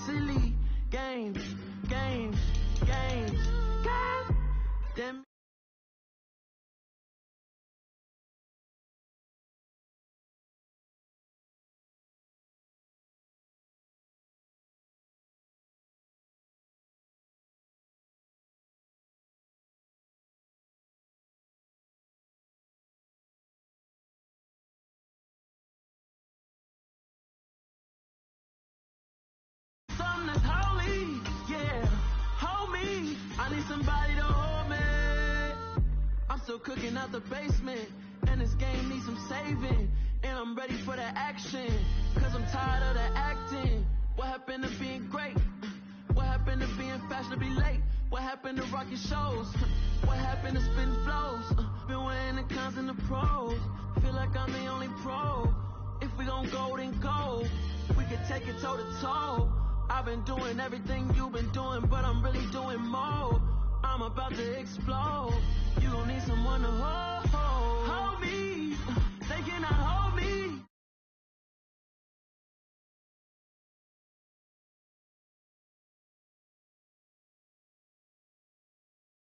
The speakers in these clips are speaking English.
silly games. God damn. Something that's holy, yeah, hold me. I need somebody to hold me. I'm still cooking out the basement, and this game needs some saving. And I'm ready for the action, cause I'm tired of the acting. What happened to being great? What happened to being fashionably late? What happened to rocking shows? What happened to spitting flows? Been weighing the cons and the pros. Feel like I'm the only pro. If we gon' go, then go. We can take it toe to toe. I've been doing everything you've been doing, but I'm really doing more. I'm about to explode. You gon' need someone to hold me. They cannot hold me.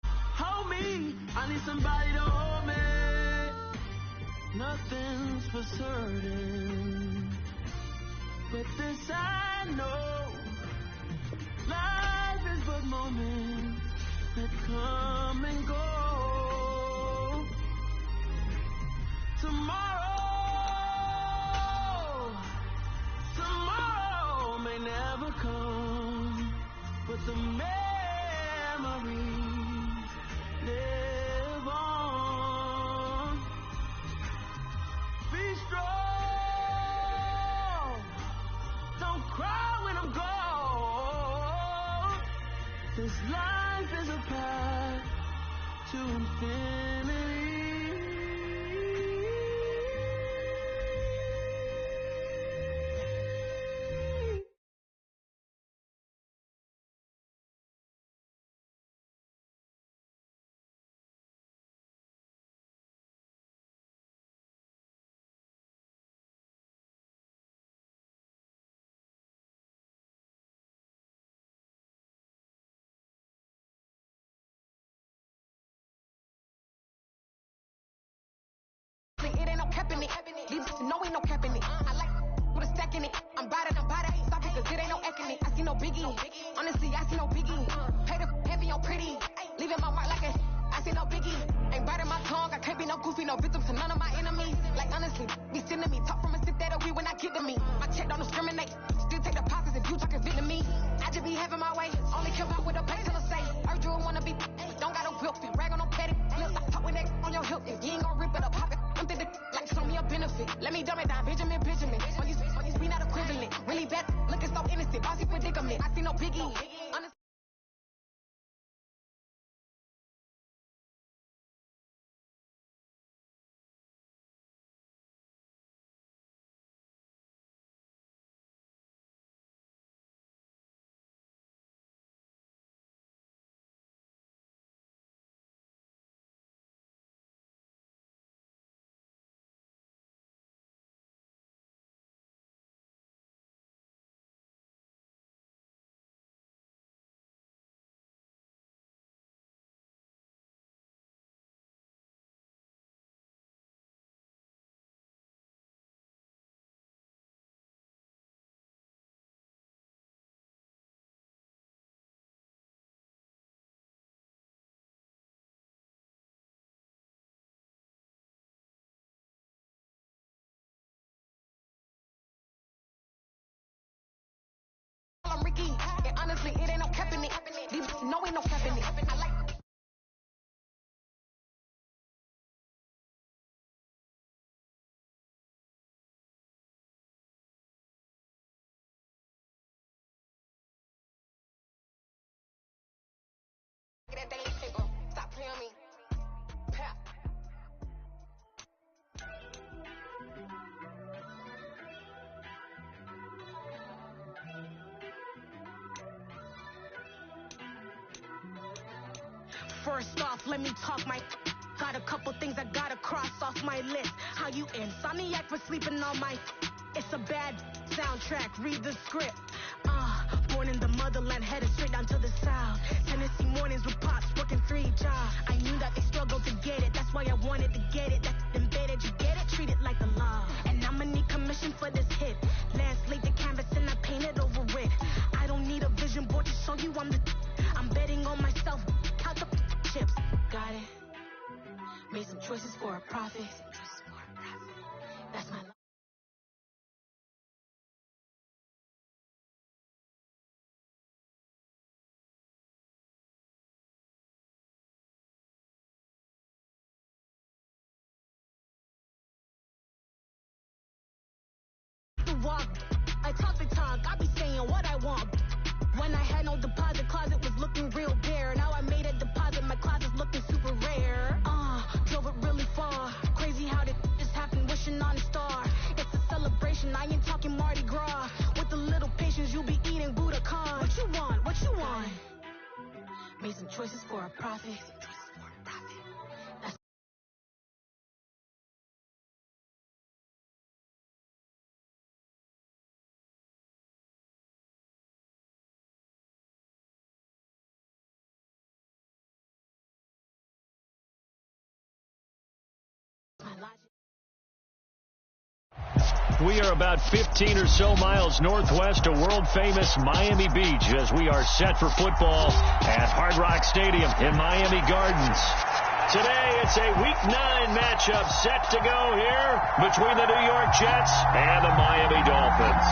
Hold me. I need somebody to hold me. Nothing's for certain, but this I know. Life is but moments that come and go. Tomorrow may never come, but the memories live on. Be strong, don't cry when I'm gone. This life is a path to infinity. It ain't no cap in it. These no ain't no cap in it. I like with a stack in it. I'm bad at Stop it, cause it ain't no acting it. I see no biggie. Honestly, I see no biggie. Pay the heavy on pretty. Leaving my mark like I see no biggie. Ain't biting my tongue. I can't be no goofy, no victim to none of my enemies. Like honestly, be sending me talk from a sip that we when I get to me. My check don't discriminate. Still take the positives if you talking Vietnamese. I just be having my way. Only care about what the pay till I say. Urge you wanna be, don't got a whip. Rag on no petty. Flips, I talk with that on your hip. If you ain't gon' rip it up, pop it. Like show me a benefit. Let me dumb it down, Benjamin. All these we not equivalent. Really bad, looking so innocent. Bossy predicament. I see no biggie. Honest. I'm Ricky, and honestly, it ain't no cap in it. These no ain't no cap in it. I like. That daily paper. Stop playing me. Pap. First off, let me talk my. Got a couple things I gotta cross off my list. How you insomniac for sleeping on my. It's a bad soundtrack. Read the script. Born in the motherland, headed straight down to the south. Tennessee mornings with pops, working 3 jobs. I knew that they struggled to get it, that's why I wanted to get it. That's embedded, you get it, treat it like the law. And I'ma need commission for this hit. Lance laid the canvas and I painted over it. I don't need a vision board to show you I'm betting on myself, count the chips. Got it. Made some choices for a profit. That's my life. Walk. I talk the talk, I be saying what I want. When I had no deposit, closet was looking real bare. Now I made a deposit, my closet's looking super rare. Drove it really far. Crazy how did this happen, wishing on a star. It's a celebration, I ain't talking Mardi Gras. With a little patience, you'll be eating Budokan. What you want? What you want? Made some choices for a profit. We are about 15 or so miles northwest of world-famous Miami Beach as we are set for football at Hard Rock Stadium in Miami Gardens. Today, it's a Week 9 matchup set to go here between the New York Jets and the Miami Dolphins.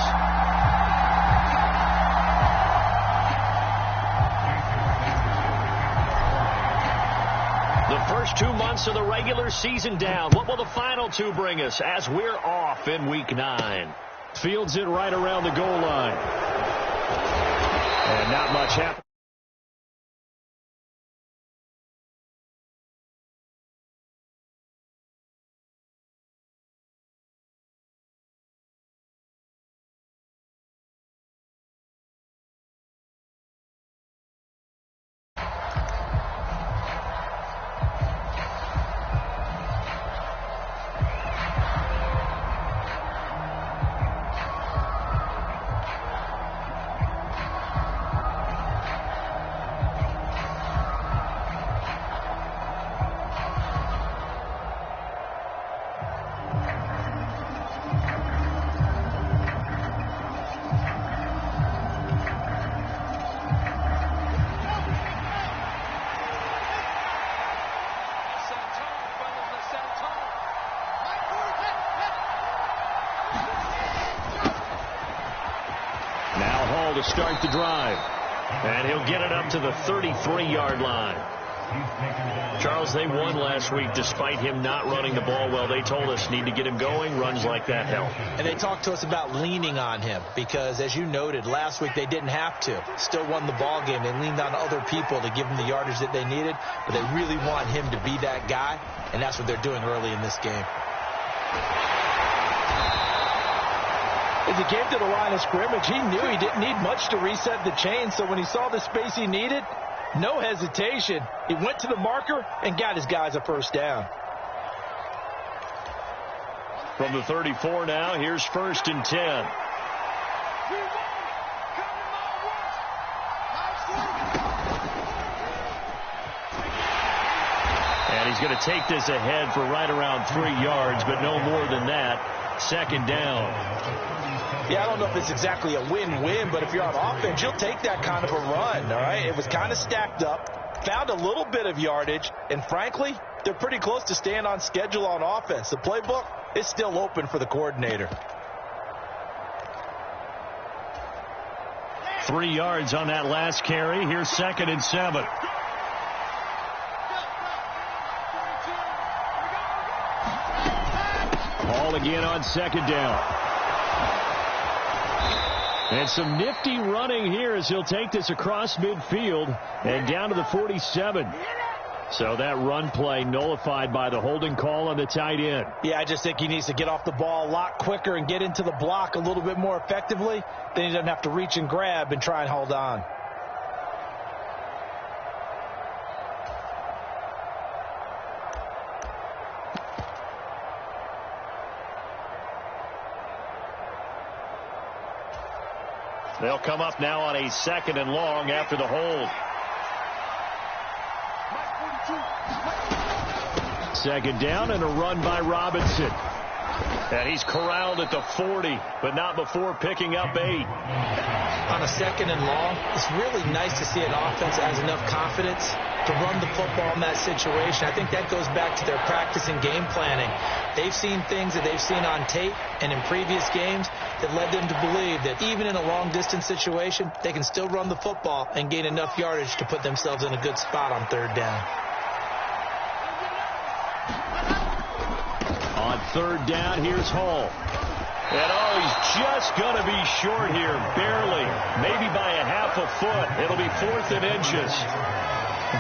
The first 2 months of the regular season down. What will the final 2 bring us as we're off in Week 9? Fields it right around the goal line. And not much happened. To start the drive, and he'll get it up to the 33-yard line. Charles, they won last week despite him not running the ball well. They told us need to get him going. Runs like that help. And they talked to us about leaning on him because, as you noted, last week they didn't have to. Still won the ball game. They leaned on other people to give them the yardage that they needed, but they really want him to be that guy, and that's what they're doing early in this game. As he came to the line of scrimmage, he knew he didn't need much to reset the chain, so when he saw the space he needed, no hesitation. He went to the marker and got his guys a first down. From the 34 now, here's 1st and 10. And he's going to take this ahead for right around 3 yards, but no more than that. 2nd down. Yeah, I don't know if it's exactly a win-win, but if you're on offense, you'll take that kind of a run, all right? It was kind of stacked up, found a little bit of yardage, and frankly, they're pretty close to staying on schedule on offense. The playbook is still open for the coordinator. 3 yards on that last carry. Here's 2nd and 7. Ball again on 2nd down. And some nifty running here as he'll take this across midfield and down to the 47. So that run play nullified by the holding call on the tight end. Yeah, I just think he needs to get off the ball a lot quicker and get into the block a little bit more effectively. Then he doesn't have to reach and grab and try and hold on. They'll come up now on a 2nd and long after the hold. 2nd down and a run by Robinson. And he's corralled at the 40, but not before picking up 8. On a 2nd and long, it's really nice to see an offense that has enough confidence to run the football in that situation. I think that goes back to their practice and game planning. They've seen things that they've seen on tape and in previous games that led them to believe that even in a long-distance situation, they can still run the football and gain enough yardage to put themselves in a good spot on 3rd down. On 3rd down, here's Hall. And he's just going to be short here, barely, maybe by a half a foot. It'll be 4th and inches.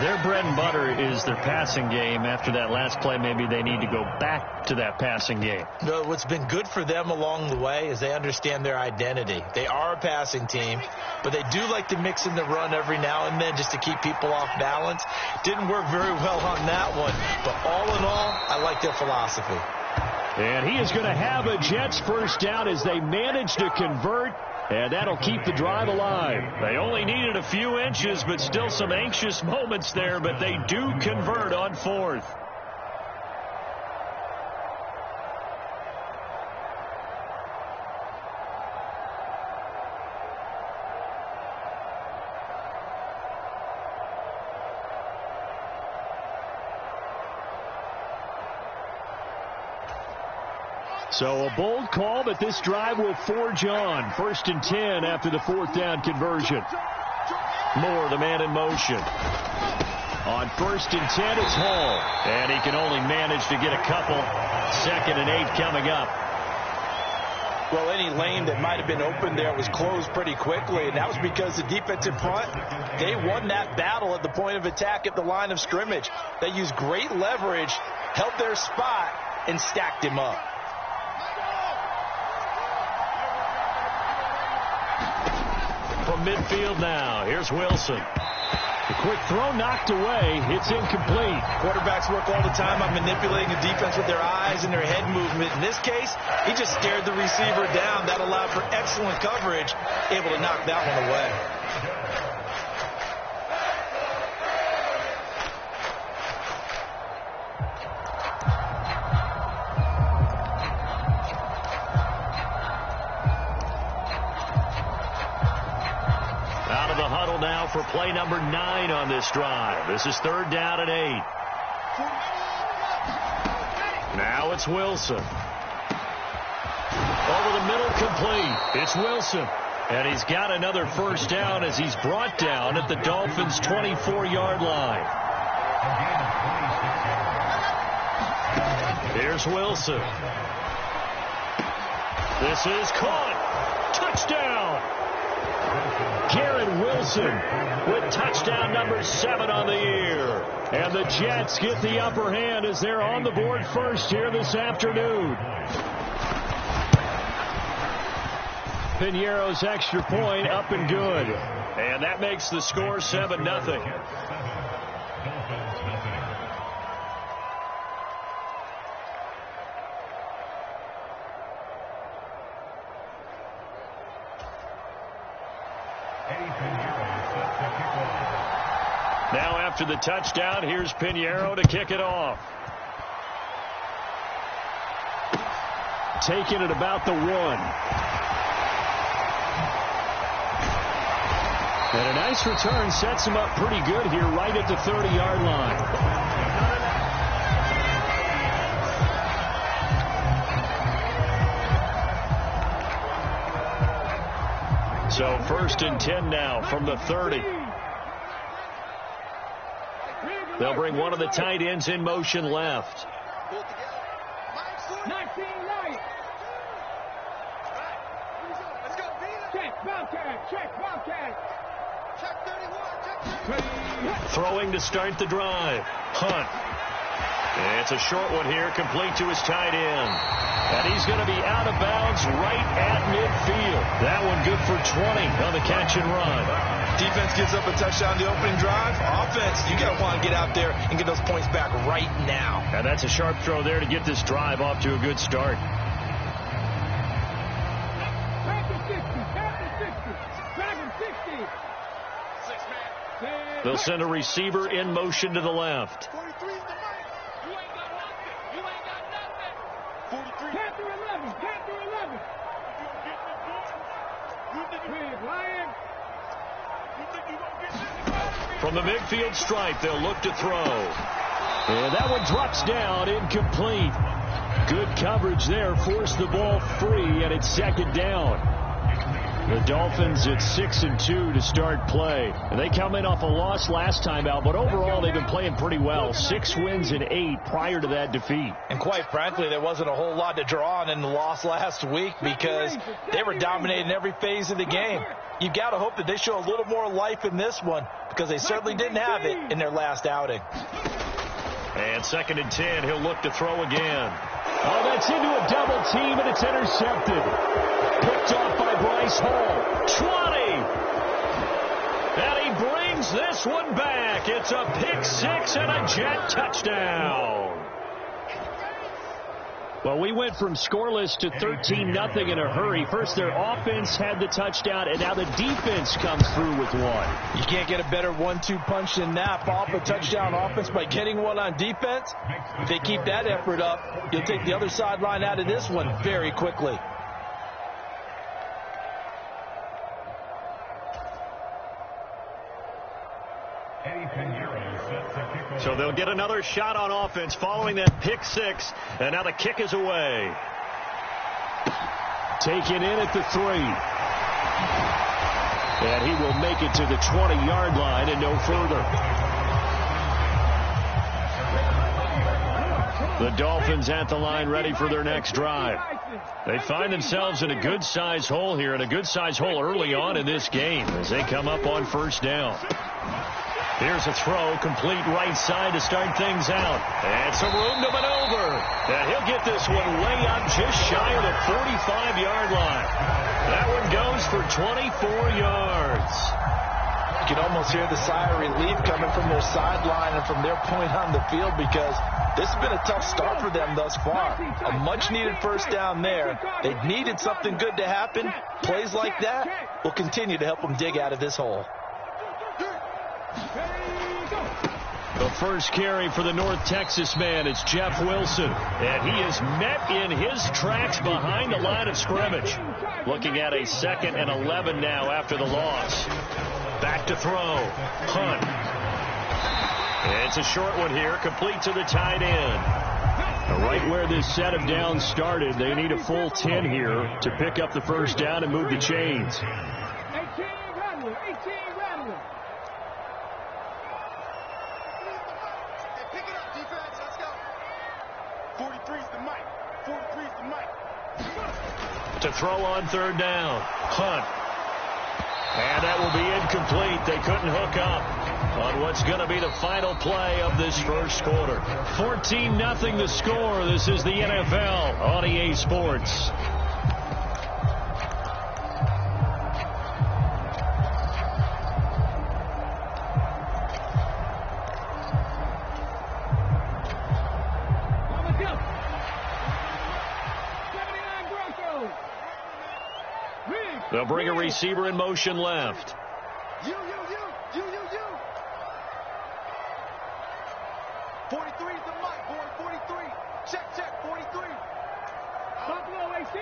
Their bread and butter is their passing game. After that last play, maybe they need to go back to that passing game. No, what's been good for them along the way is they understand their identity. They are a passing team, but they do like to mix in the run every now and then just to keep people off balance. Didn't work very well on that one, but all in all, I like their philosophy. And he is going to have a Jets 1st down as they manage to convert, and that'll keep the drive alive. They only needed a few inches, but still some anxious moments there, but they do convert on 4th. So a bold call, but this drive will forge on. 1st and 10 after the 4th down conversion. Moore, the man in motion. On 1st and 10, it's Hall. And he can only manage to get a couple. 2nd and 8 coming up. Well, any lane that might have been open there was closed pretty quickly, and that was because the defensive front, they won that battle at the point of attack at the line of scrimmage. They used great leverage, held their spot, and stacked him up. From midfield now, here's Wilson. The quick throw knocked away. It's incomplete. Quarterbacks work all the time on manipulating the defense with their eyes and their head movement. In this case, he just stared the receiver down. That allowed for excellent coverage, able to knock that one away. Now for play number 9 on this drive. This is 3rd down and 8. Now it's Wilson. Over the middle, complete. It's Wilson. And he's got another 1st down as he's brought down at the Dolphins' 24-yard line. Here's Wilson. This is caught. Touchdown. Garrett Wilson with touchdown number 7 on the year. And the Jets get the upper hand as they're on the board first here this afternoon. Piñeiro's extra point up and good. And that makes the score 7-0. Now after the touchdown, here's Piñeiro to kick it off. Taking it about the 1. And a nice return sets him up pretty good here right at the 30-yard line. So 1st and 10 now from the 30. They'll bring one of the tight ends in motion left. Throwing to start the drive. Hunt. It's a short one here, complete to his tight end. And he's going to be out of bounds right at midfield. That one good for 20 on the catch and run. Defense gives up a touchdown the opening drive. Offense, you got to want to get out there and get those points back right now. And that's a sharp throw there to get this drive off to a good start. They'll send a receiver in motion to the left. From the midfield stripe, they'll look to throw. And that one drops down, incomplete. Good coverage there, forced the ball free, and it's second down. The Dolphins at 6-2 to start play. And they come in off a loss last time out, but overall they've been playing pretty well. 6 wins and 8 prior to that defeat. And quite frankly, there wasn't a whole lot to draw on in the loss last week because they were dominating every phase of the game. You've got to hope that they show a little more life in this one because they certainly didn't have it in their last outing. And 2nd and 10, he'll look to throw again. Oh, that's into a double team, and it's intercepted. Picked off by Bryce Hall. 20. And he brings this one back. It's a pick 6 and a Jet touchdown. Well, we went from scoreless to 13-0 in a hurry. First, their offense had the touchdown, and now the defense comes through with one. You can't get a better 1-2 punch than that. Off a touchdown offense by getting one on defense. If they keep that effort up, you'll take the other sideline out of this one very quickly. So they'll get another shot on offense following that pick 6. And now the kick is away. Taken in at the 3. And he will make it to the 20-yard line and no further. The Dolphins at the line ready for their next drive. They find themselves in a good-sized hole here, and a good-sized hole early on in this game as they come up on first down. Here's a throw, complete right side to start things out. And some room to maneuver. And he'll get this one way up just shy of the 45-yard line. That one goes for 24 yards. You can almost hear the sigh of relief coming from their sideline and from their point on the field because this has been a tough start for them thus far. A much-needed first down there. They needed something good to happen. Plays like that will continue to help them dig out of this hole. The first carry for the North Texas man is Jeff Wilson. And he is met in his tracks behind the line of scrimmage. Looking at a 2nd and 11 now after the loss. Back to throw. Hunt. And it's a short one here, complete to the tight end. Right where this set of downs started, they need a full 10 here to pick up the first down and move the chains. 18 Rattler. Pick it up, defense. Let's go. 43's the mic. 43's the mic. To throw on third down. Hunt. And that will be incomplete. They couldn't hook up on what's going to be the final play of this first quarter. 14-0 the score. This is the NFL on EA Sports. They'll bring a receiver in motion left. You. 43 is the mic, boy. 43. Check. 43. Buffalo AC.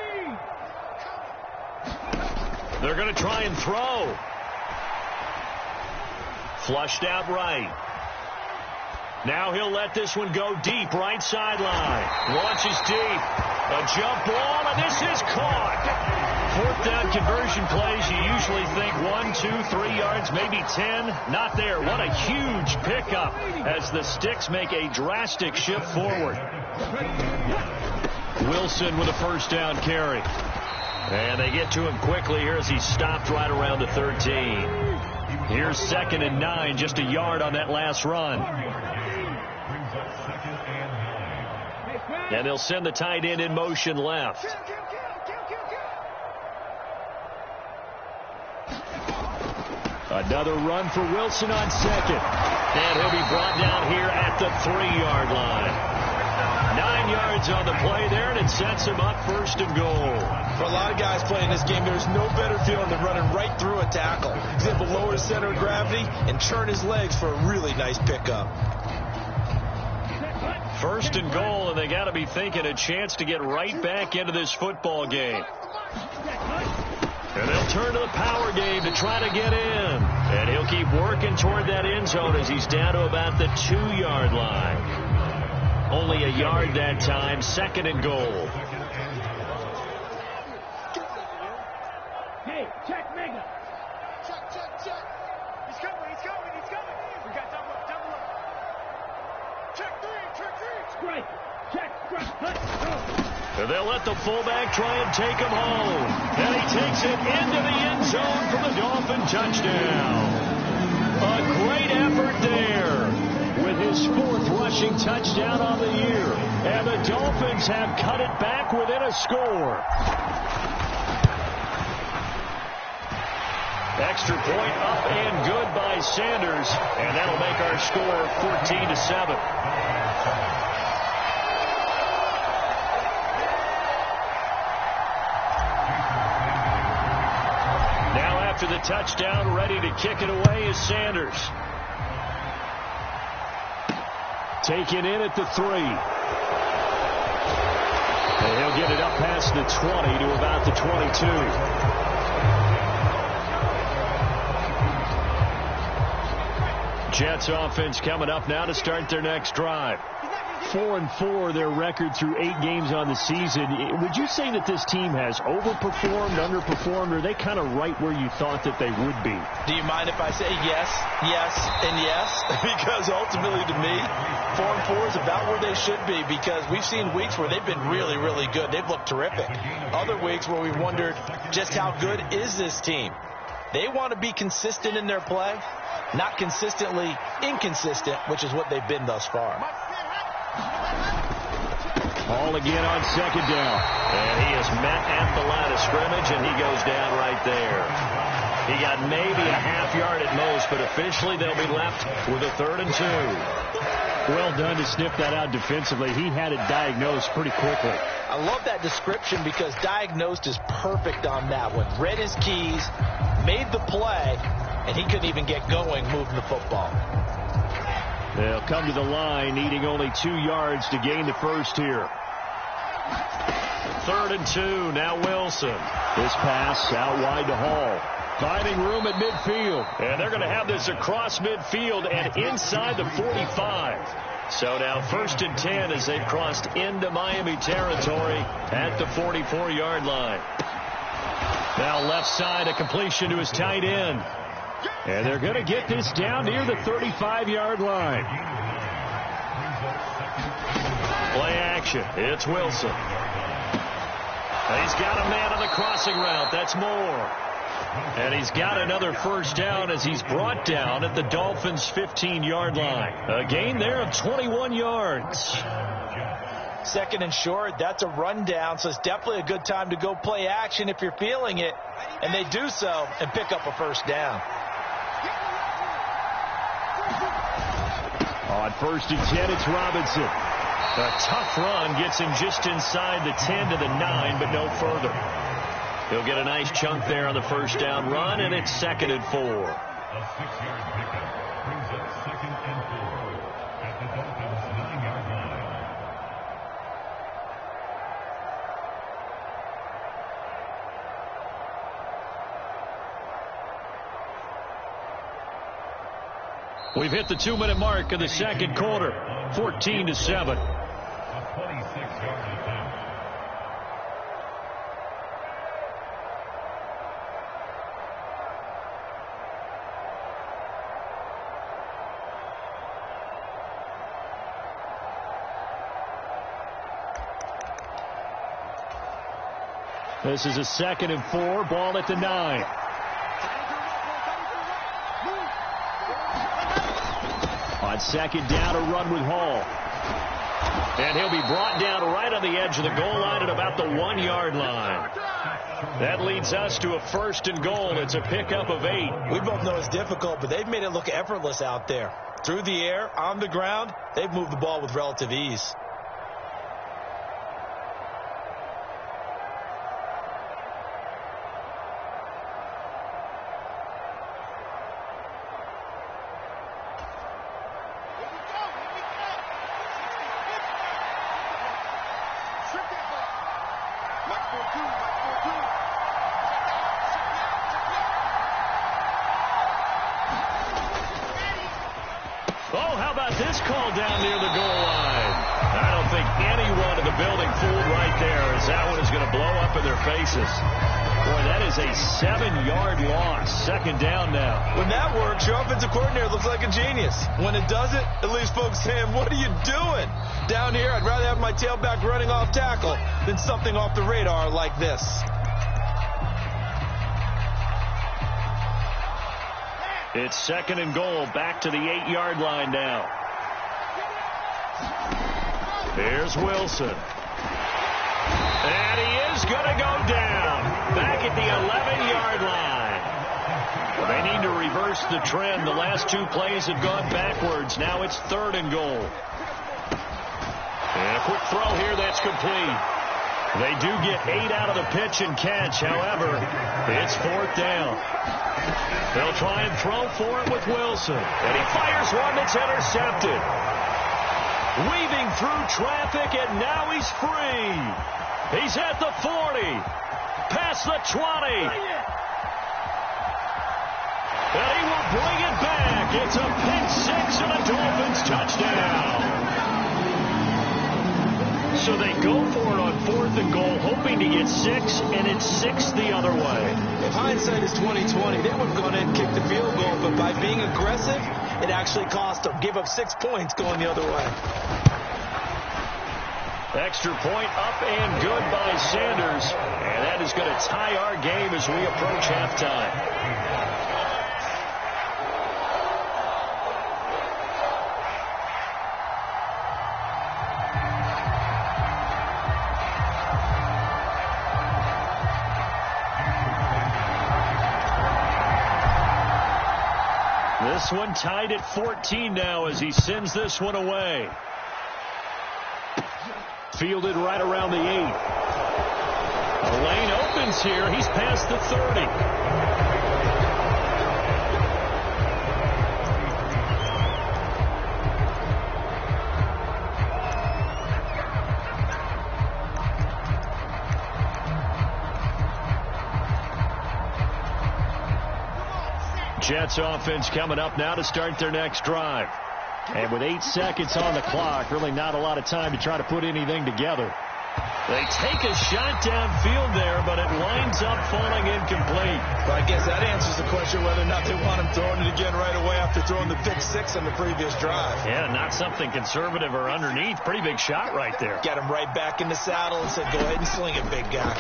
They're going to try and throw. Flushed out right. Now he'll let this one go deep, right sideline. Launches deep. A jump ball, and this is caught. 4th down conversion plays, you usually think 1, 2, 3 yards, maybe 10. Not there. What a huge pickup as the Sticks make a drastic shift forward. Wilson with a first down carry. And they get to him quickly here as he stopped right around the 13. Here's 2nd and 9, just a yard on that last run. And they'll send the tight end in motion left. Another run for Wilson on 2nd. And he'll be brought down here at the 3-yard line. 9 yards on the play there, and it sets him up 1st and goal. For a lot of guys playing this game, there's no better feeling than running right through a tackle. He's able to lower his center of gravity and turn his legs for a really nice pickup. 1st and goal, and they got to be thinking a chance to get right back into this football game. And they'll turn to the power game to try to get in. And he'll keep working toward that end zone as he's down to about the 2-yard line. Only a yard that time, 2nd and goal. Hey, check Mega. Check. He's coming. We got double up. Check 3. Strike. Check. And they'll let the fullback try and take him home. And he takes it into the end zone for the Dolphin touchdown. A great effort there with his 4th rushing touchdown on the year. And the Dolphins have cut it back within a score. Extra point up and good by Sanders. And that'll make our score 14-7. After the touchdown, ready to kick it away is Sanders. Taken in at the 3. And he'll get it up past the 20 to about the 22. Jets offense coming up now to start their next drive. 4-4 their record through 8 games on the season. Would you say that this team has overperformed, underperformed, or are they kind of right where you thought that they would be? Do you mind if I say yes, and yes? Because ultimately to me, 4-4 is about where they should be, because we've seen weeks where they've been really, really good. They've looked terrific. Other weeks where we've wondered just how good is this team. They want to be consistent in their play, not consistently inconsistent, which is what they've been thus far. Ball again on 2nd down. And he is met at the line of scrimmage, and he goes down right there. He got maybe a half yard at most, but officially they'll be left with a 3rd and 2. Well done to sniff that out defensively. He had it diagnosed pretty quickly. I love that description because diagnosed is perfect on that one. Read his keys, made the play, and he couldn't even get going moving the football. They'll come to the line, needing only 2 yards to gain the 1st here. 3rd and 2, now Wilson. This pass out wide to Hall. Finding room at midfield. And they're going to have this across midfield and inside the 45. So now 1st and 10 as they've crossed into Miami territory at the 44-yard line. Now left side, a completion to his tight end. And they're going to get this down near the 35-yard line. Play action. It's Wilson. And he's got a man on the crossing route. That's Moore. And he's got another 1st down as he's brought down at the Dolphins' 15-yard line. A gain there of 21 yards. 2nd and short, that's a rundown, so it's definitely a good time to go play action if you're feeling it. And they do so and pick up a 1st down. On 1st and 10, it's Robinson. A tough run gets him just inside the 10 to the 9, but no further. He'll get a nice chunk there on the 1st down run, and it's 2nd and 4. A 6-yard pickup brings up 2nd and 4 at the Dolphins' 9-yard line. We've hit the 2-minute mark of the 2nd quarter, 14-7. A 26-yard attempt. This is a 2nd and 4, ball at the 9. On 2nd down, a run with Hall. And he'll be brought down right on the edge of the goal line at about the 1-yard line. That leads us to a 1st and goal. It's a pickup of 8. We both know it's difficult, but they've made it look effortless out there. Through the air, on the ground, they've moved the ball with relative ease. this call down near the goal line? I don't think anyone in the building fooled right there, as that one is going to blow up in their faces. Boy, that is a 7-yard loss. Second down now. When that works, your offensive coordinator looks like a genius. When it doesn't, it leaves folks saying, what are you doing? Down here, I'd rather have my tailback running off tackle than something off the radar like this. It's second and goal, back to the 8-yard line now. Here's Wilson. And he is going to go down. Back at the 11-yard line. They need to reverse the trend. The last two plays have gone backwards. Now it's third and goal. And a quick throw here that's complete. They do get 8 out of the pitch and catch. However, it's fourth down. They'll try and throw for it with Wilson. And he fires one that's intercepted. Weaving through traffic, and now he's free. He's at the 40. Past the 20. And he will bring it back. It's a pick six and a Dolphins touchdown. So they go for it on fourth and goal, hoping to get 6, and it's 6 the other way. If hindsight is 20/20, they would have gone in and kicked the field goal, but by being aggressive, it actually cost them. Give up 6 points going the other way. Extra point up and good by Sanders, and that is going to tie our game as we approach halftime. This one tied at 14 now as he sends this one away. Fielded right around the 8. The lane opens here. He's past the 30. Jets offense coming up now to start their next drive. And with 8 seconds on the clock, really not a lot of time to try to put anything together. They take a shot downfield there, but it winds up falling incomplete. Well, I guess that answers the question whether or not they want him throwing it again right away after throwing the pick six on the previous drive. Yeah, not something conservative or underneath. Pretty big shot right there. Got him right back in the saddle and said, go ahead and sling it, big guy.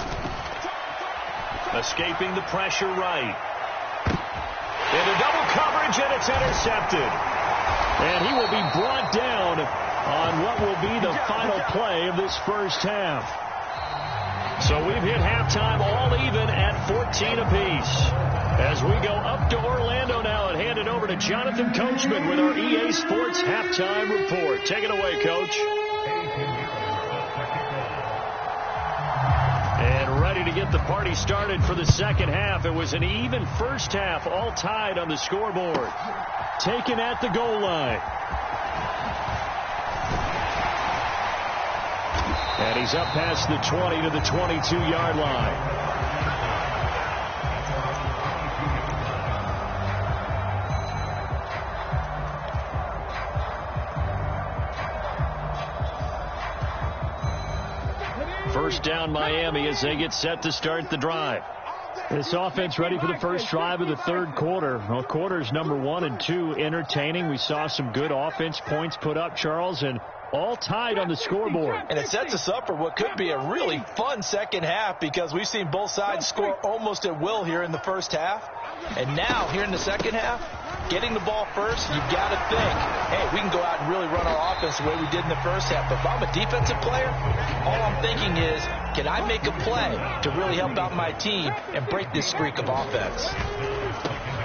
Escaping the pressure right. Into double coverage, and it's intercepted. And he will be brought down on what will be the final play of this first half. So we've hit halftime all even at 14 apiece. As we go up to Orlando now and hand it over to Jonathan Coachman with our EA Sports Halftime Report. Take it away, Coach. And ready to get the party started for the second half. It was an even first half, all tied on the scoreboard. Taken at the goal line. And he's up past the 20 to the 22-yard line. First down Miami as they get set to start the drive. This offense ready for the first drive of the third quarter. Well, quarters number 1 and 2 entertaining. We saw some good offense points put up, Charles, and all tied on the scoreboard. And it sets us up for what could be a really fun second half because we've seen both sides score almost at will here in the first half. And now, here in the second half, getting the ball first, you've got to think, hey, we can go out and really run our offense the way we did in the first half. But if I'm a defensive player, all I'm thinking is, can I make a play to really help out my team and break this streak of offense?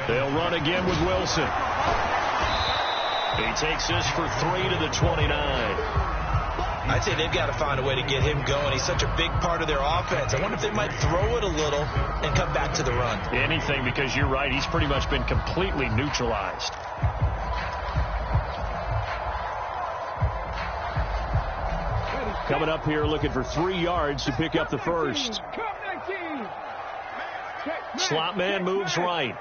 They'll run again with Wilson. He takes this for 3 to the 29. I'd say they've got to find a way to get him going. He's such a big part of their offense. I wonder if they might throw it a little and come back to the run. Anything, because you're right. He's pretty much been completely neutralized. Coming up here looking for 3 yards to pick up the first. Slot man moves right.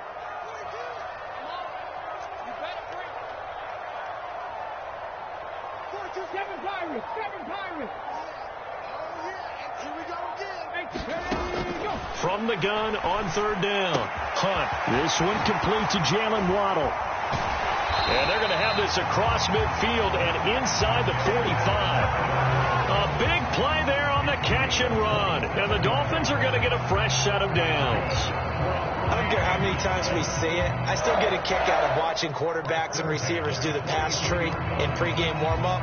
From the gun on third down. Hunt. This one complete to Jalen Waddle. And they're going to have this across midfield and inside the 45. A big play there on the catch and run. And the Dolphins are going to get a fresh set of downs. I don't care how many times we see it. I still get a kick out of watching quarterbacks and receivers do the pass tree in pregame warm-up.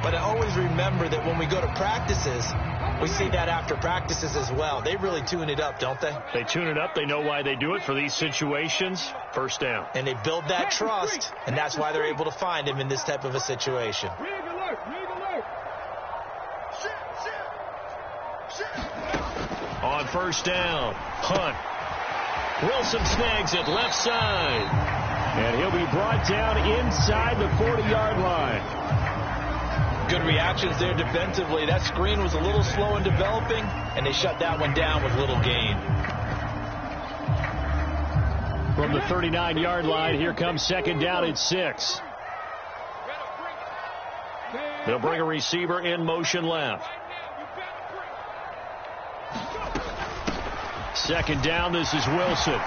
But I always remember that when we go to practices, we see that after practices as well. They really tune it up, don't they? They tune it up. They know why they do it for these situations. First down. And they build that trust, and that's why they're able to find him in this type of a situation. On first down, Hunt. Wilson snags it left side. And he'll be brought down inside the 40-yard line. Good reactions there defensively. That screen was a little slow in developing, and they shut that one down with little gain. From the 39-yard line, here comes second down at 6. They'll bring a receiver in motion left. Second down, this is Wilson.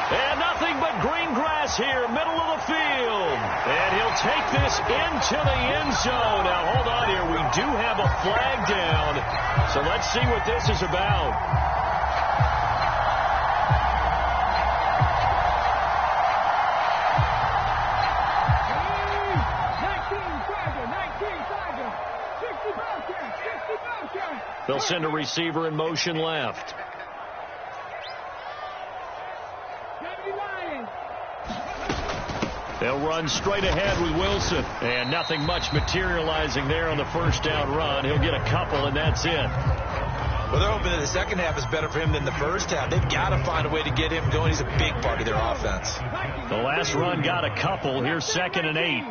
And nothing but green grass here, middle of the field. And he'll take this into the end zone. Now, hold on here. We do have a flag down. So let's see what this is about. They'll send a receiver in motion left. They'll run straight ahead with Wilson. And nothing much materializing there on the first down run. He'll get a couple, and that's it. Well, they're hoping that the second half is better for him than the first half. They've got to find a way to get him going. He's a big part of their offense. The last run got a couple. Here's 2nd and 8.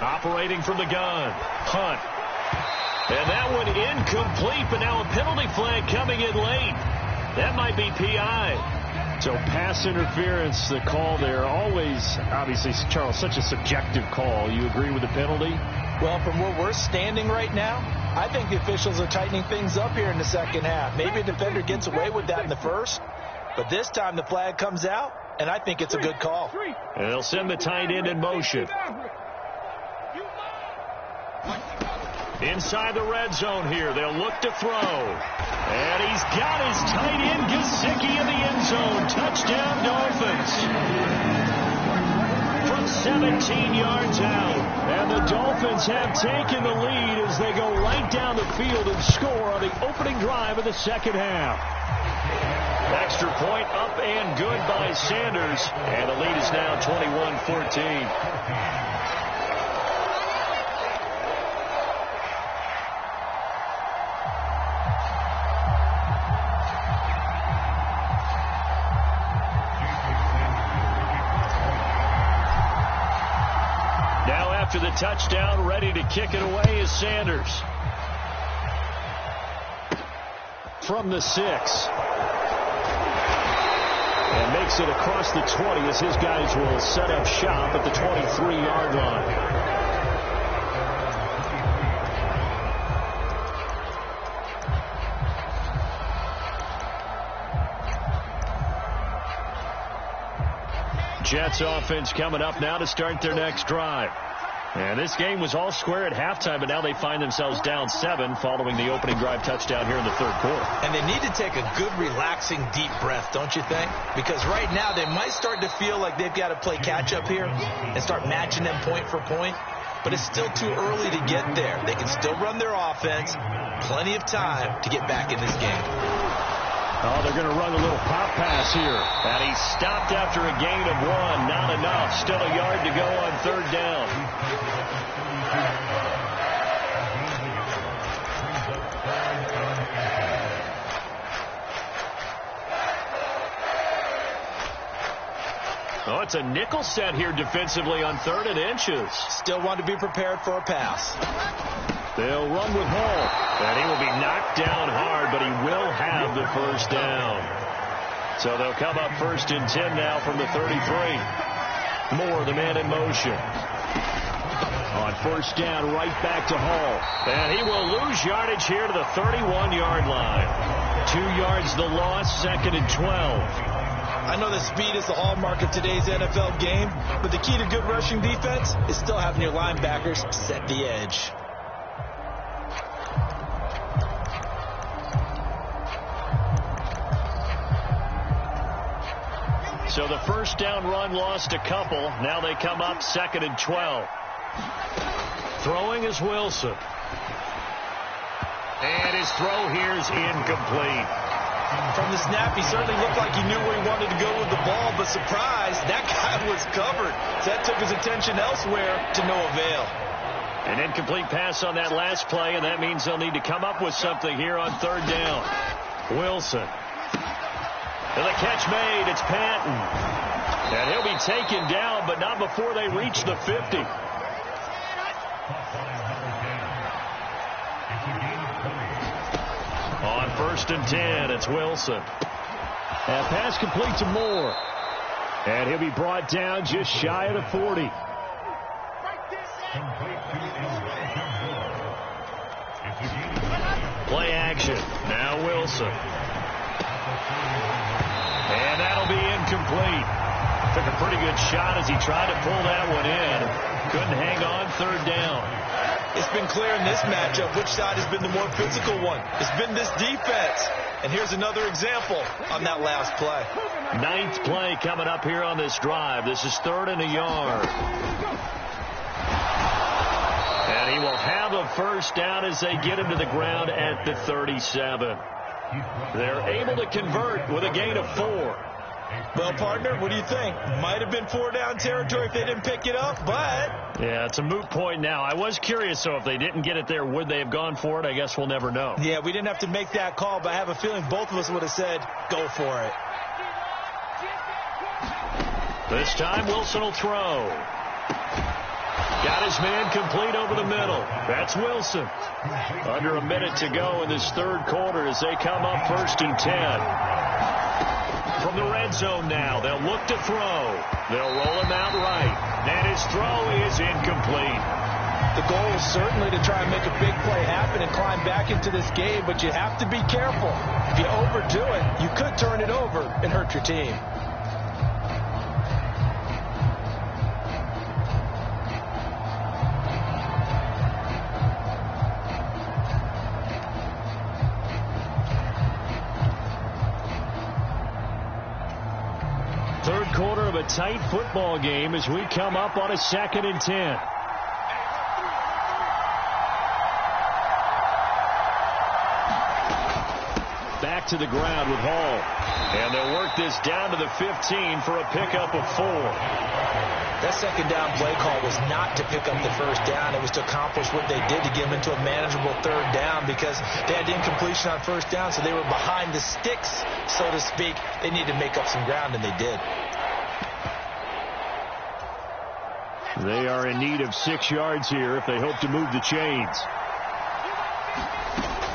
Operating from the gun. Hunt. And that one incomplete, but now a penalty flag coming in late. That might be PI. So pass interference, the call there. Always, obviously, Charles, such a subjective call. You agree with the penalty? Well, from where we're standing right now, I think the officials are tightening things up here in the second half. Maybe a defender gets away with that in the first, but this time the flag comes out, and I think it's a good call. And they'll send the tight end in motion. Inside the red zone here, they'll look to throw. And he's got his tight end, Gesicki, in the end zone. Touchdown, Dolphins. From 17 yards out. And the Dolphins have taken the lead as they go right down the field and score on the opening drive of the second half. Extra point up and good by Sanders. And the lead is now 21-14. After the touchdown, ready to kick it away is Sanders. From the 6. And makes it across the 20 as his guys will set up shop at the 23-yard line. Jets offense coming up now to start their next drive. And this game was all square at halftime, but now they find themselves down 7 following the opening drive touchdown here in the third quarter. And they need to take a good, relaxing, deep breath, don't you think? Because right now they might start to feel like they've got to play catch-up here and start matching them point for point. But it's still too early to get there. They can still run their offense. Plenty of time to get back in this game. Oh, they're going to run a little pop pass here. And he stopped after a gain of 1. Not enough. Still a yard to go on third down. Oh, it's a nickel set here defensively on 3rd and inches. Still want to be prepared for a pass. They'll run with Hall. And he will be knocked down hard, but he will have the first down. So they'll come up 1st and 10 now from the 33. Moore, the man in motion. On 1st down, right back to Hall. And he will lose yardage here to the 31-yard line. 2 yards the loss, 2nd and 12. I know that speed is the hallmark of today's NFL game, but the key to good rushing defense is still having your linebackers set the edge. So the 1st down run lost a couple. Now they come up 2nd and 12. Throwing is Wilson. And his throw here is incomplete. From the snap, he certainly looked like he knew where he wanted to go with the ball, but surprise, that guy was covered. So that took his attention elsewhere to no avail. An incomplete pass on that last play, and that means they'll need to come up with something here on 3rd down. Wilson. And the catch made. It's Patton. And he'll be taken down, but not before they reach the 50. On 1st and 10, it's Wilson. And pass complete to Moore. And he'll be brought down just shy of the 40. Play action. Now Wilson. And that'll be incomplete. Took a pretty good shot as he tried to pull that one in. Couldn't hang on 3rd down. It's been clear in this matchup which side has been the more physical one. It's been this defense. And here's another example on that last play. 9th play coming up here on this drive. This is 3rd and a yard. And he will have a 1st down as they get him to the ground at the 37. They're able to convert with a gain of 4. Well, partner, what do you think? Might have been 4-down territory if they didn't pick it up, but... Yeah, it's a moot point now. I was curious, so if they didn't get it there, would they have gone for it? I guess we'll never know. Yeah, we didn't have to make that call, but I have a feeling both of us would have said, go for it. This time, Wilson will throw. Got his man complete over the middle. That's Wilson. Under a minute to go in this 3rd quarter as they come up 1st and 10. From the red zone now, they'll look to throw. They'll roll him out right. And his throw is incomplete. The goal is certainly to try and make a big play happen and climb back into this game, but you have to be careful. If you overdo it, you could turn it over and hurt your team. Quarter of a tight football game as we come up on a 2nd and 10. Back to the ground with Hall. And they'll work this down to the 15 for a pickup of 4. That 2nd down play call was not to pick up the 1st down. It was to accomplish what they did to get them into a manageable 3rd down because they had incompletion on 1st down, so they were behind the sticks, so to speak. They needed to make up some ground, and they did. They are in need of 6 yards here if they hope to move the chains.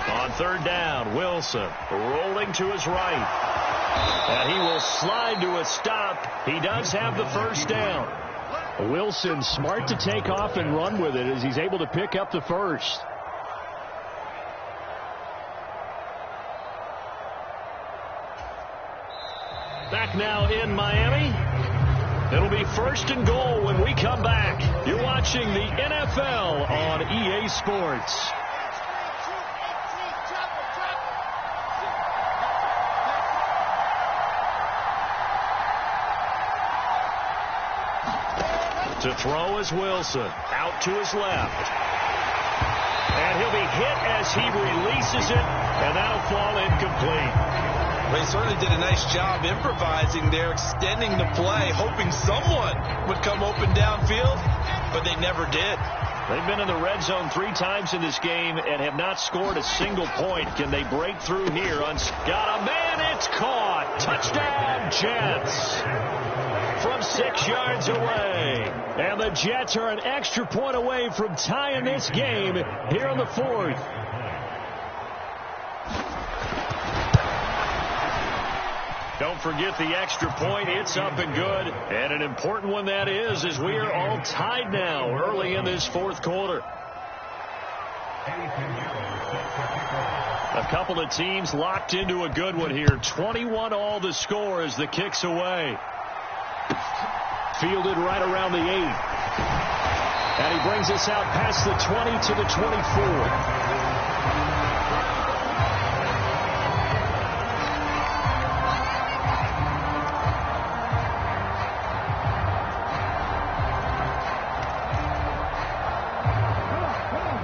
On 3rd down, Wilson rolling to his right. And he will slide to a stop. He does have the 1st down. Wilson smart to take off and run with it as he's able to pick up the 1st. Back now in Miami. It'll be 1st and goal when we come back. You're watching the NFL on EA Sports. To throw is Wilson. Out to his left. And he'll be hit as he releases it, and that'll fall incomplete. They certainly did a nice job improvising there, extending the play, hoping someone would come open downfield, but they never did. They've been in the red zone 3 times in this game and have not scored a single point. Can they break through here? Got a man, it's caught. Touchdown, Jets. From 6 yards away. And the Jets are an extra point away from tying this game here in the 4th. Don't don't forget the extra point. It's up and good. And an important one that is, as we are all tied now early in this fourth quarter. A couple of teams locked into a good one here. 21 all the score as the kick's away. Fielded right around the 8. And he brings us out past the 20 to the 24.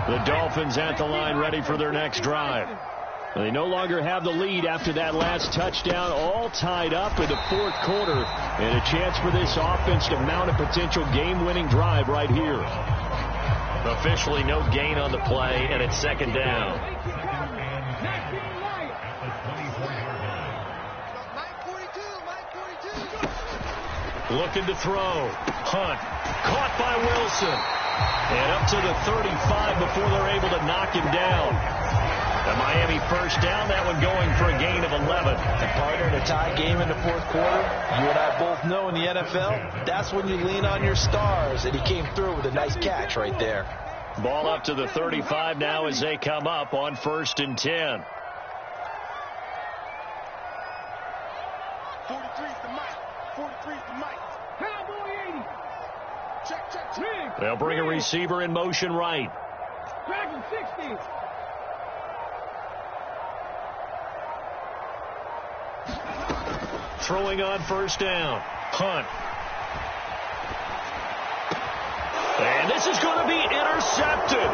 The Dolphins at the line ready for their next drive. They no longer have the lead after that last touchdown, all tied up in the fourth quarter, and a chance for this offense to mount a potential game-winning drive right here. Officially no gain on the play, and it's second down. Looking to throw. Hunt. Caught by Wilson. And up to the 35 before they're able to knock him down. The Miami first down, that one going for a gain of 11. And partner, in a tie game in the fourth quarter, you and I both know in the NFL, that's when you lean on your stars. And he came through with a nice catch right there. Ball up to the 35 now as they come up on 1st and 10. 43's the mic. 43's the mic. Cowboy 80. Check. They'll bring a receiver in motion right. Dragon 60. Throwing on first down. Hunt. And this is going to be intercepted.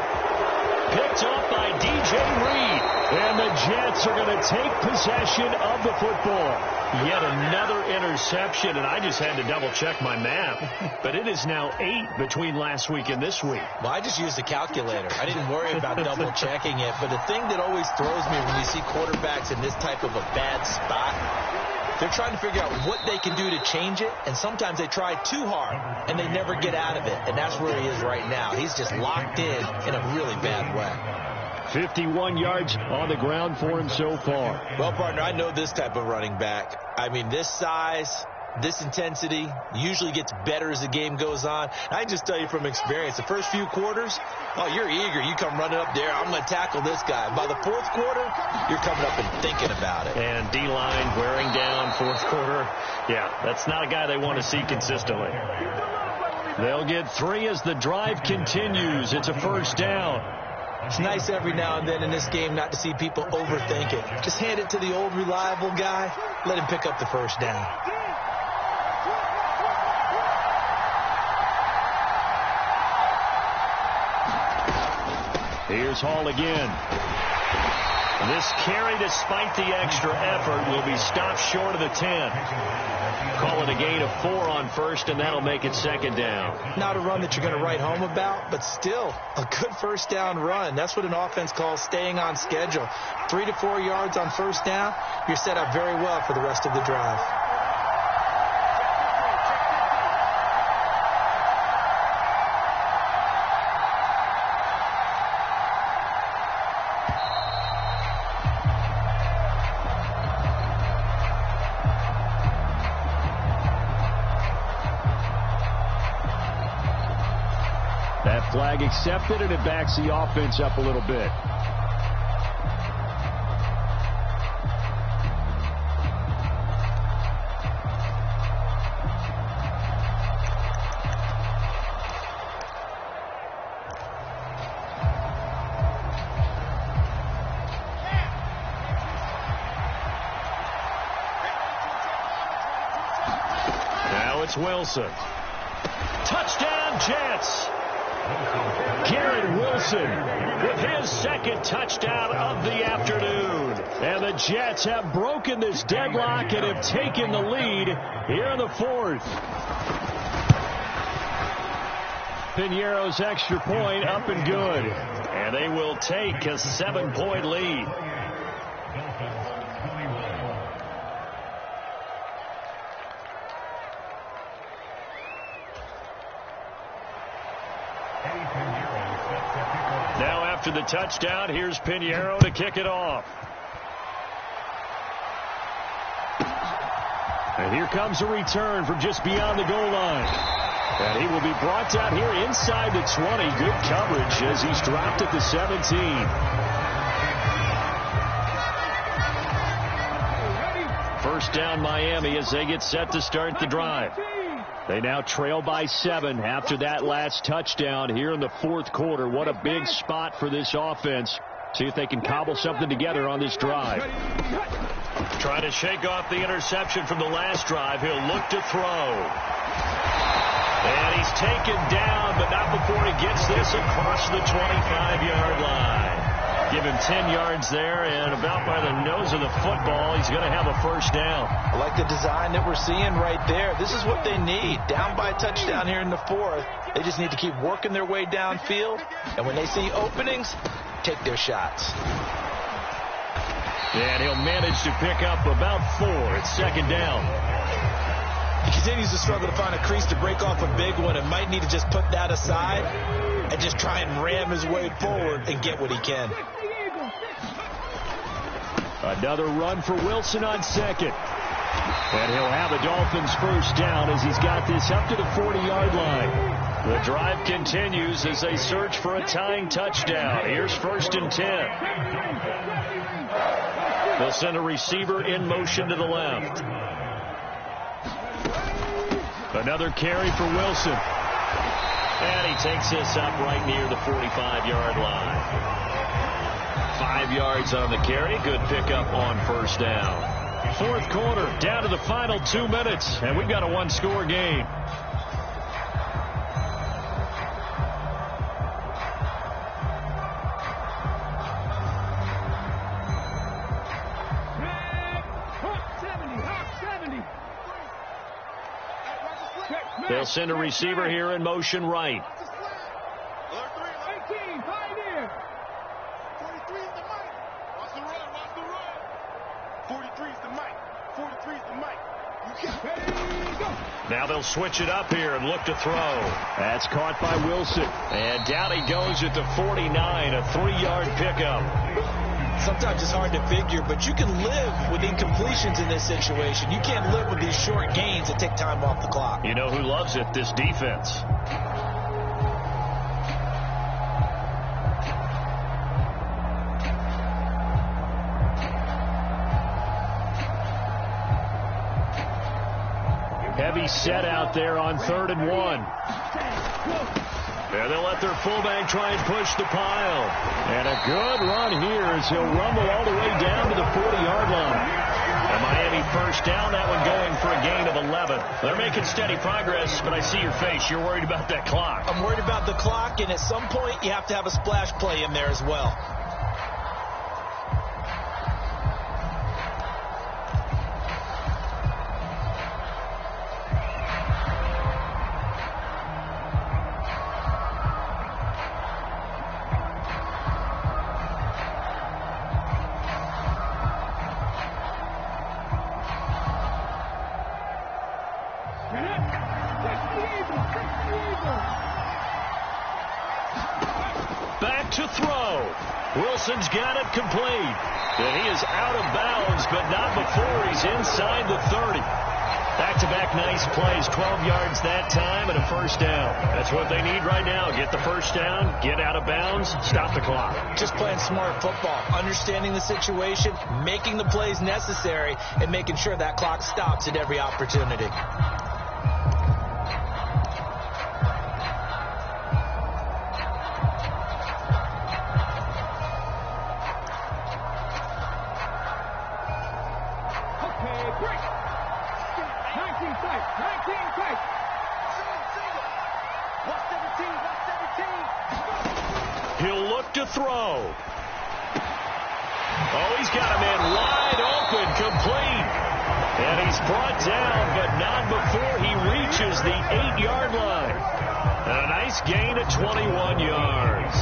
Picked up by DJ Reed. And the Jets are going to take possession of the football. Yet another interception, and I just had to double-check my math. But it is now 8 between last week and this week. Well, I just used a calculator. I didn't worry about double-checking it. But the thing that always throws me when you see quarterbacks in this type of a bad spot, they're trying to figure out what they can do to change it, and sometimes they try too hard, and they never get out of it. And that's where he is right now. He's just locked in a really bad way. 51 yards on the ground for him so far. Well, partner, I know this type of running back. I mean, this size, this intensity usually gets better as the game goes on. I can just tell you from experience, the first few quarters, oh, you're eager. You come running up there, I'm going to tackle this guy. By the fourth quarter, you're coming up and thinking about it. And D-line wearing down fourth quarter. Yeah, that's not a guy they want to see consistently. They'll get 3 as the drive continues. It's a first down. It's nice every now and then in this game not to see people overthink it. Just hand it to the old reliable guy. Let him pick up the first down. Here's Hall again. This carry, despite the extra effort, will be stopped short of the 10. Call it a gain of 4 on first, and that'll make it second down. Not a run that you're going to write home about, but still a good first down run. That's what an offense calls staying on schedule. 3 to 4 yards on first down, you're set up very well for the rest of the drive. Flag accepted, and it backs the offense up a little bit. Now it's Wilson. Touchdown, Jets. Garrett Wilson with his second touchdown of the afternoon. And the Jets have broken this deadlock and have taken the lead here in the fourth. Piñeiro's extra point up and good. And they will take a 7-point lead. Now after the touchdown, here's Piñeiro to kick it off. And here comes a return from just beyond the goal line. And he will be brought down here inside the 20. Good coverage as he's dropped at the 17. First down Miami as they get set to start the drive. They now trail by 7 after that last touchdown here in the fourth quarter. What a big spot for this offense. See if they can cobble something together on this drive. Trying to shake off the interception from the last drive. He'll look to throw. And he's taken down, but not before he gets this across the 25-yard line. Give him 10 yards there, and about by the nose of the football, he's going to have a first down. I like the design that we're seeing right there. This is what they need. Down by a touchdown here in the fourth. They just need to keep working their way downfield, and when they see openings, take their shots. And he'll manage to pick up about 4. It's second down. He continues to struggle to find a crease to break off a big one and might need to just put that aside and just try and ram his way forward and get what he can. Another run for Wilson on second. And he'll have the Dolphins first down as he's got this up to the 40-yard line. The drive continues as they search for a tying touchdown. Here's first and 10. They'll send a receiver in motion to the left. Another carry for Wilson. And he takes this up right near the 45-yard line. 5 yards on the carry. Good pickup on first down. Fourth quarter, down to the final 2 minutes, and we've got a one-score game. They'll send a receiver here in motion right. 18, pioneer. 43 is the mic. Watch the run, watch the run. 43 is the mic. 43 is the mic. Now they'll switch it up here and look to throw. That's caught by Wilson. And down he goes at the 49, a 3-yard pickup. Sometimes it's hard to figure, but you can live with incompletions in this situation. You can't live with these short gains that take time off the clock. You know who loves it? This defense. Heavy set out there on 3rd and 1. And they'll let their fullback try and push the pile. And a good run here as he'll rumble all the way down to the 40-yard line. And Miami first down, that one going for a gain of 11. They're making steady progress, but I see your face. You're worried about that clock. I'm worried about the clock, and at some point you have to have a splash play in there as well. Back to throw. Wilson's got it complete. And he is out of bounds, but not before he's inside the 30. Back-to-back nice plays, 12 yards that time, and a first down. That's what they need right now. Get the first down, get out of bounds, stop the clock. Just playing smart football, understanding the situation, making the plays necessary, and making sure that clock stops at every opportunity. He'll look to throw. Oh, he's got a man wide open, complete. And he's brought down, but not before he reaches the 8-yard line. And a nice gain of 21 yards.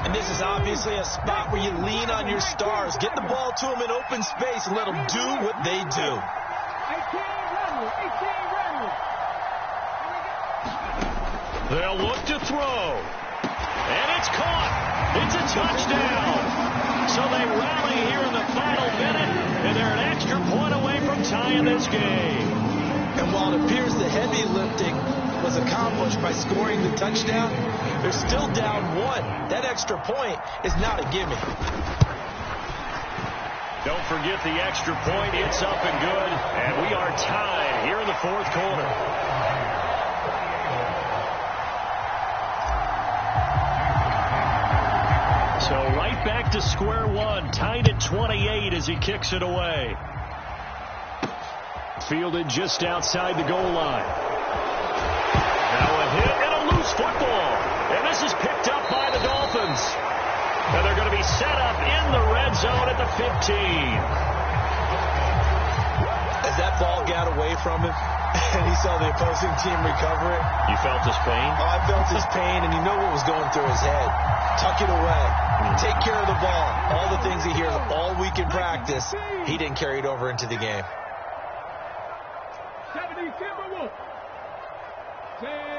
And this is obviously a spot where you lean on your stars. Get the ball to them in open space and let them do what they do. 18, They'll look to throw. And it's caught. It's a touchdown. So they rally here in the final minute, and they're an extra point away from tying this game. And while it appears the heavy lifting was accomplished by scoring the touchdown, they're still down 1. That extra point is not a gimme. Don't forget the extra point. It's up and good. And we are tied here in the fourth quarter. So right back to square one. Tied at 28 as he kicks it away. Fielded just outside the goal line. Now a hit and a loose football. And this is picked up by the Dolphins. And they're going to be set up in the red zone at the 15. As that ball got away from him and he saw the opposing team recover it. You felt his pain? Oh, I felt his pain, and you know what was going through his head. Tuck it away. Take care of the ball. All the things he hears all week in practice, he didn't carry it over into the game.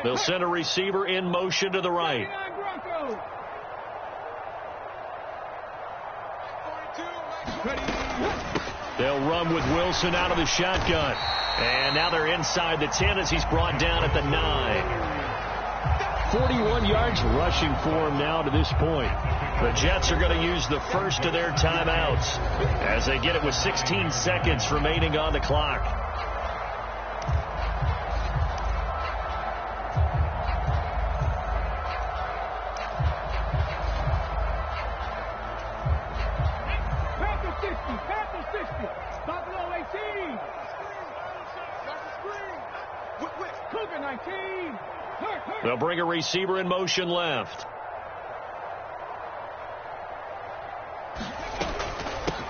They'll send a receiver in motion to the right. They'll run with Wilson out of the shotgun. And now they're inside the 10 as he's brought down at the 9. 41 yards rushing for him now to this point. The Jets are going to use the first of their timeouts as they get it with 16 seconds remaining on the clock. They'll bring a receiver in motion left.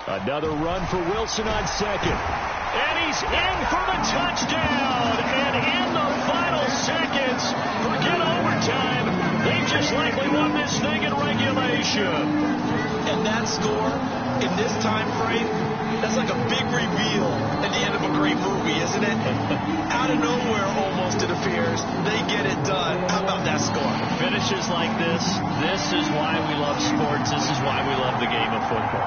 Another run for Wilson on second. And he's in for the touchdown. And in the final seconds, forget overtime. They just likely won this thing in regulation. And that score in this time frame, that's like a big reveal at the end of a great movie, isn't it? Out of nowhere, almost, it appears. They get it done. How about that score? Finishes like this is why we love sports. This is why we love the game of football.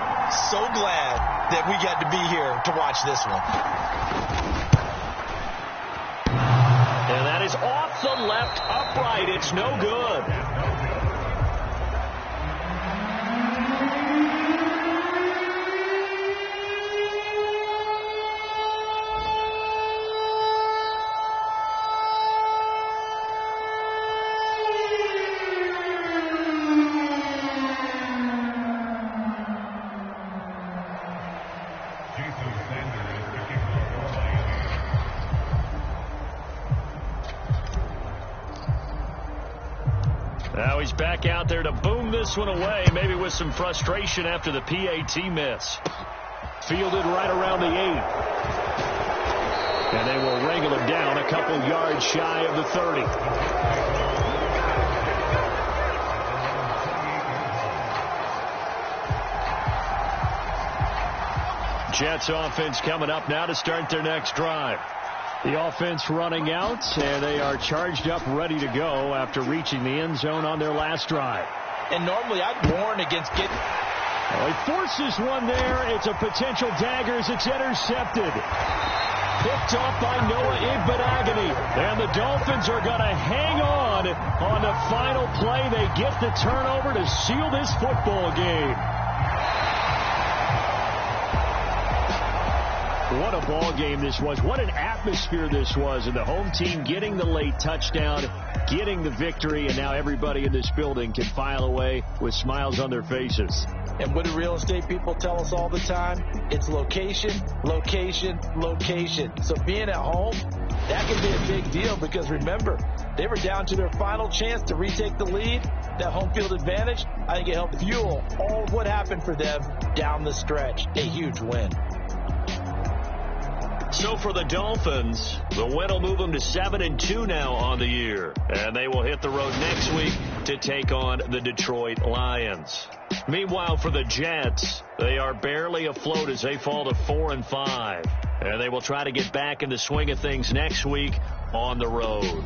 So glad that we got to be here to watch this one. And that is off the left upright. It's no good. Now he's back out there to boom this one away, maybe with some frustration after the PAT miss. Fielded right around the 8. And they will wrangle him down a couple yards shy of the 30. Jets offense coming up now to start their next drive. The offense running out, and they are charged up, ready to go after reaching the end zone on their last drive. And normally I'd warn against getting... Well, he forces one there. It's a potential dagger as it's intercepted. Picked off by Noah Igbenogany. And the Dolphins are going to hang on the final play. They get the turnover to seal this football game. What a ball game this was. What an atmosphere this was. And the home team getting the late touchdown, getting the victory, and now everybody in this building can file away with smiles on their faces. And what do real estate people tell us all the time? It's location, location, location. So being at home, that can be a big deal because remember, they were down to their final chance to retake the lead. That home field advantage, I think it helped fuel all of what happened for them down the stretch. A huge win. So for the Dolphins, the win will move them to 7-2 now on the year. And they will hit the road next week to take on the Detroit Lions. Meanwhile, for the Jets, they are barely afloat as they fall to 4-5. And they will try to get back in the swing of things next week on the road.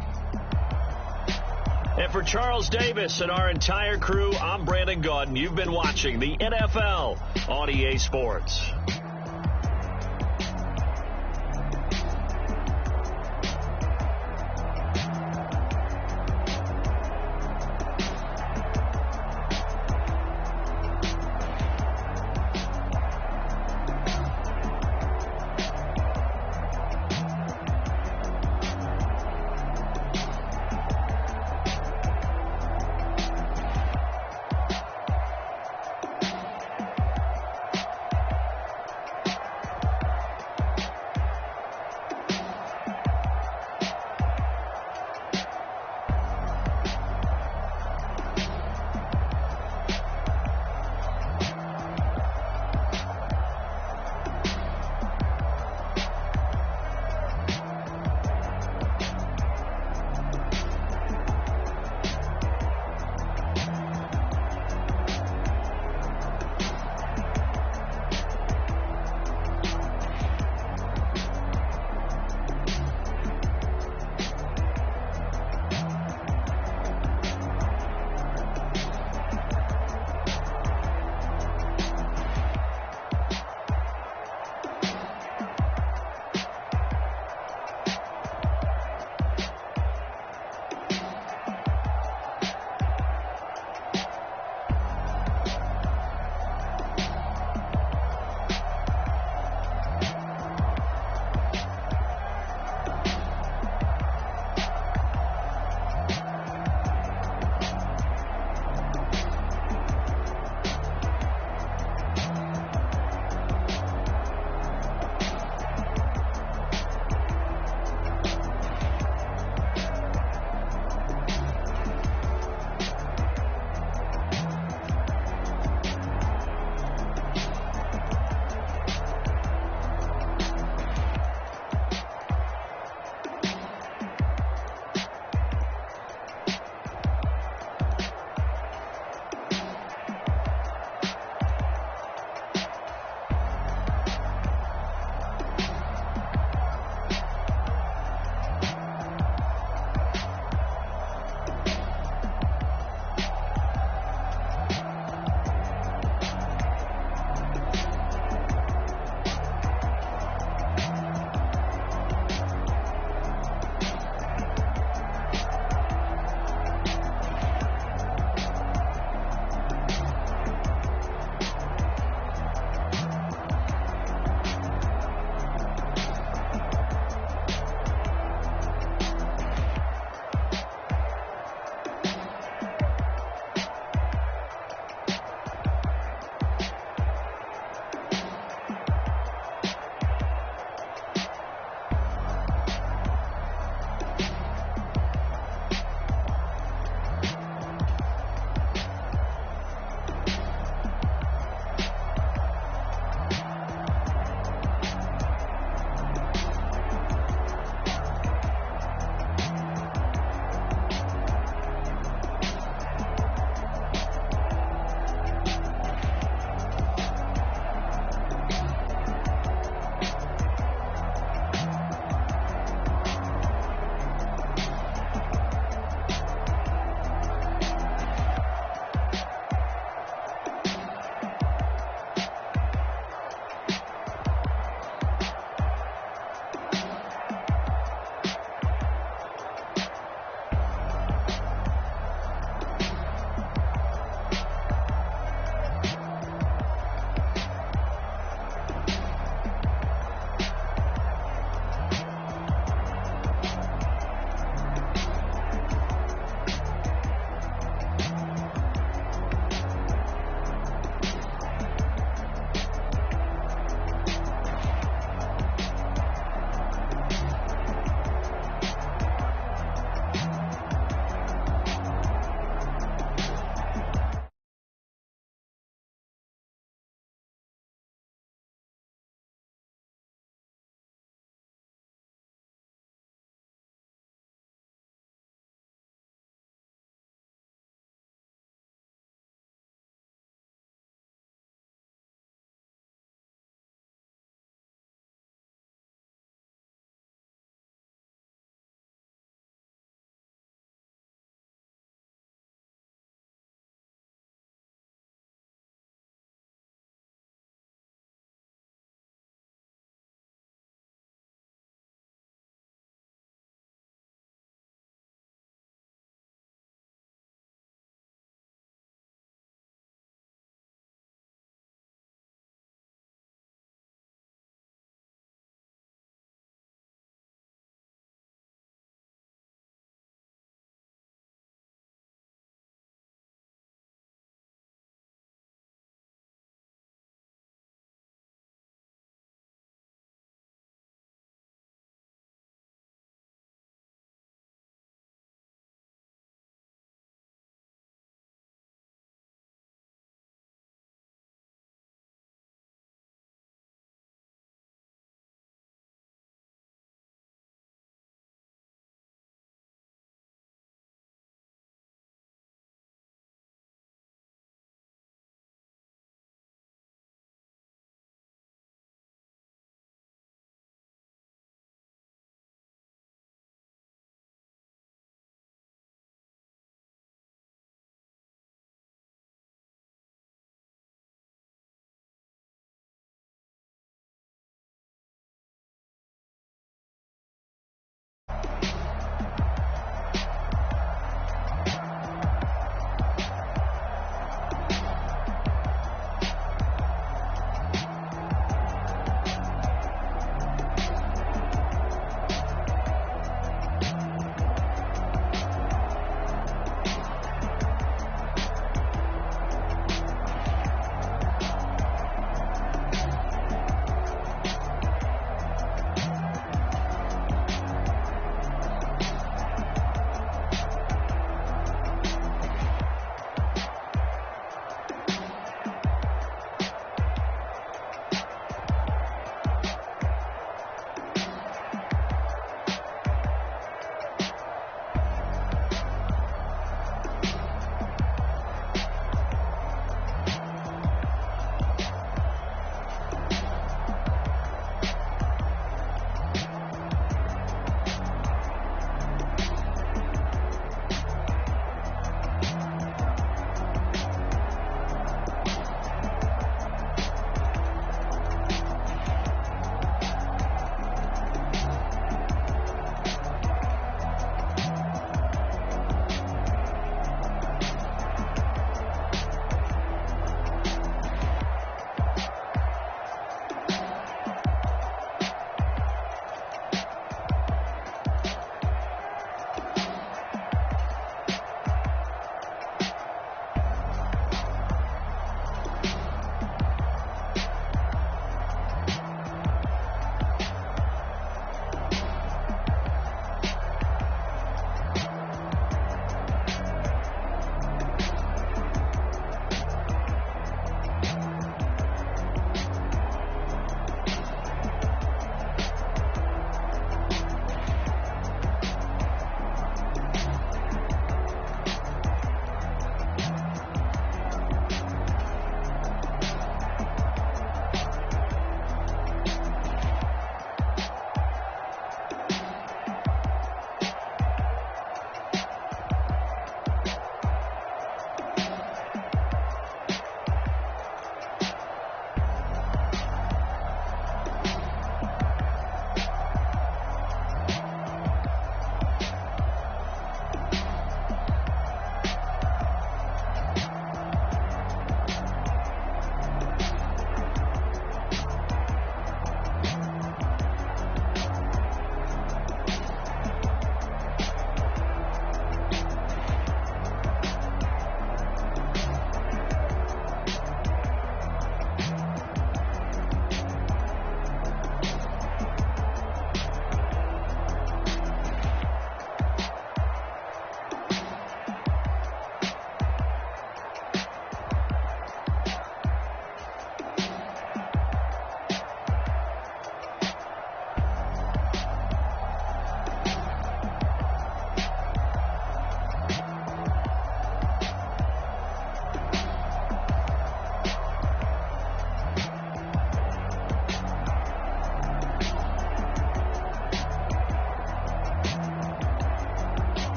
And for Charles Davis and our entire crew, I'm Brandon Gaudin. You've been watching the NFL on EA Sports.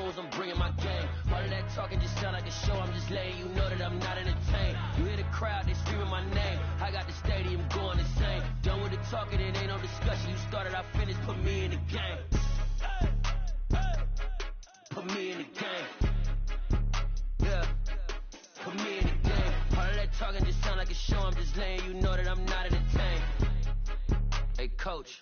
knows I'm bringing my game. All of that talking just sound like a show. I'm just letting you know that I'm not entertained. You hear the crowd, they screaming my name. I got the stadium going insane. Done with the talking, it ain't no discussion. You started, I finished, put me in the game. Put me in the game. Yeah. Put me in the game. All of that talking just sound like a show. I'm just letting you know that I'm not entertained. Hey, coach.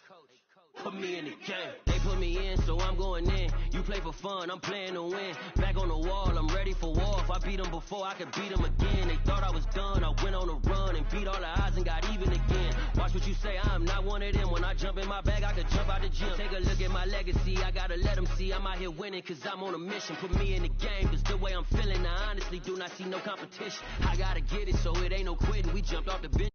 Put me in the game. They put me in, so I'm going in. You play for fun, I'm playing to win. Back on the wall, I'm ready for war. If I beat them before, I could beat them again. They thought I was done, I went on a run and beat all the odds and got even again. Watch what you say, I'm not one of them. When I jump in my bag, I could jump out the gym. Take a look at my legacy, I gotta let them see I'm out here winning, cause I'm on a mission. Put me in the game, cause the way I'm feeling, I honestly do not see no competition. I gotta get it, so it ain't no quitting. We jumped off the bench.